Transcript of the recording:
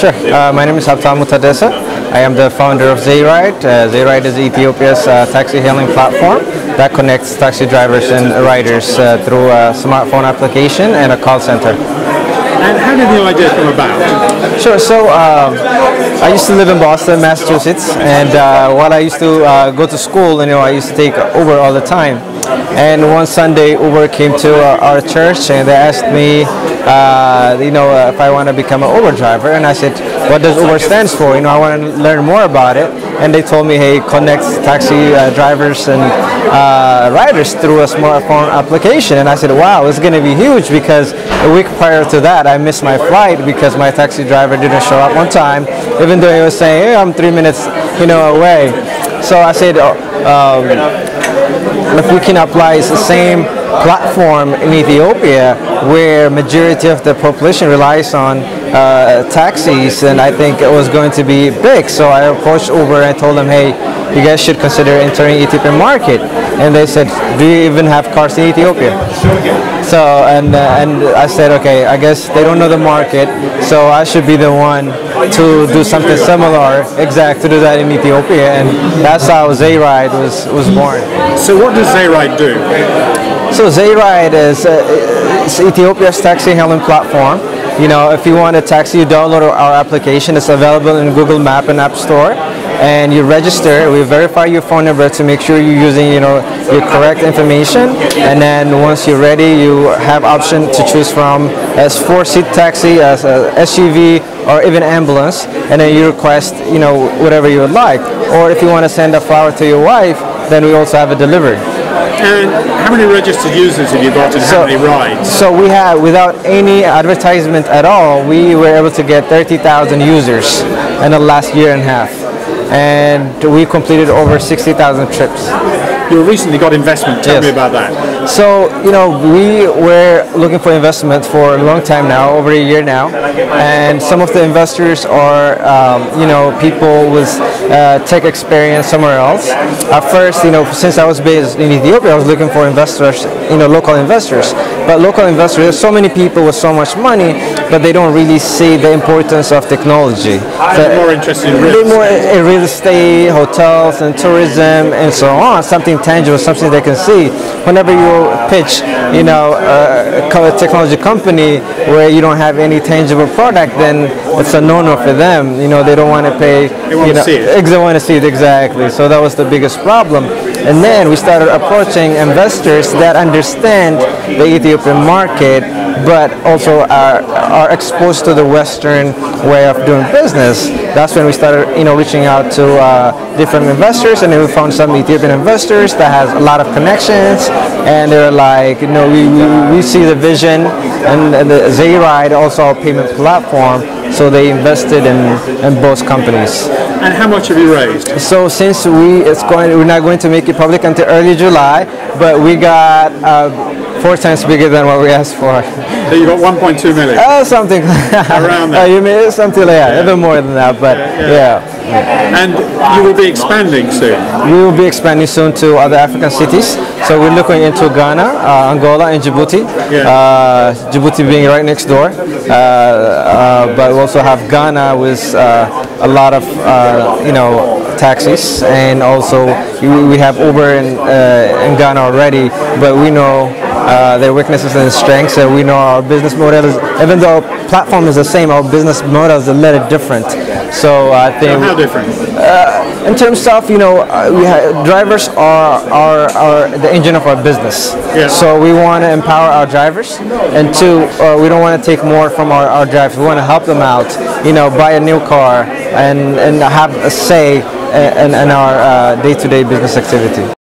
Sure. My name is Habtamu Tadesse. I am the founder of Zay Ride. Zay Ride is Ethiopia's taxi hailing platform that connects taxi drivers and riders through a smartphone application and a call center. And how did the idea come about? Sure. So I used to live in Boston, Massachusetts, and while I used to go to school, I used to take Uber all the time. And one Sunday, Uber came to our church and they asked me, if I want to become an Uber driver. And I said, what does Uber stands for? I want to learn more about it. And they told me, hey, it connects taxi drivers and riders through a smartphone application. And I said, wow, it's going to be huge, because a week prior to that, I missed my flight because my taxi driver didn't show up on time, even though he was saying, hey, I'm 3 minutes, away. So I said, if we can apply the same platform in Ethiopia, where majority of the population relies on taxis, and I think it was going to be big. So I approached Uber and told them, hey, you guys should consider entering Ethiopian market. And they said, do you even have cars in Ethiopia? So and I said, okay, I guess they don't know the market, so I should be the one to do something similar, to do that in Ethiopia. And that's how Zay Ride was born. So what does Zay Ride do? So Zay Ride is Ethiopia's taxi hailing platform. If you want a taxi, you download our application. It's available in Google Map and App Store, and you register. We verify your phone number to make sure you're using, your correct information. And then once you're ready, you have option to choose from as 4-seat taxi, as a SUV, or even ambulance. And then you request, whatever you would like. Or if you want to send a flower to your wife, then we also have it delivered. And how many registered users have you got, and how many rides? So we have, without any advertisement at all, we were able to get 30,000 users in the last year and a half. And we completed over 60,000 trips. You recently got investment. Tell me about that. So, we were looking for investment for a long time now, over a year now. And some of the investors are, people with tech experience somewhere else. At first, since I was based in Ethiopia, I was looking for investors, local investors. But local investors, there's so many people with so much money, but they don't really see the importance of technology. They're more interested in real estate, hotels, and tourism, and so on. Something tangible, something they can see. Whenever you pitch, a technology company where you don't have any tangible product, then it's a no-no for them. They don't want to pay. They want to see it. They want to see it, exactly. So that was the biggest problem. And then we started approaching investors that understand the Ethiopian market, but also are exposed to the Western way of doing business. That's when we started, reaching out to different investors, and then we found some Ethiopian investors that has a lot of connections, and they're like, we see the vision, and the Zay Ride also a payment platform, so they invested in both companies. And how much have you raised? So since we're not going to make it public until early July, but we got 4 times bigger than what we asked for. So you got 1.2 million? Something around that. You mean something like that, even more than that, but yeah. And you will be expanding soon? We will be expanding soon to other African cities. So we're looking into Ghana, Angola, and Djibouti. Djibouti being right next door. But we also have Ghana with a lot of taxis, and also we have Uber in Ghana already. But we know their weaknesses and strengths, and we know our business model is, even though our platform is the same, our business model is a little different. So I think. So how different? In terms of, drivers are the engine of our business. Yeah. So we want to empower our drivers, and two, we don't want to take more from our drivers. We want to help them out, buy a new car and have a say in our day-to-day business activity.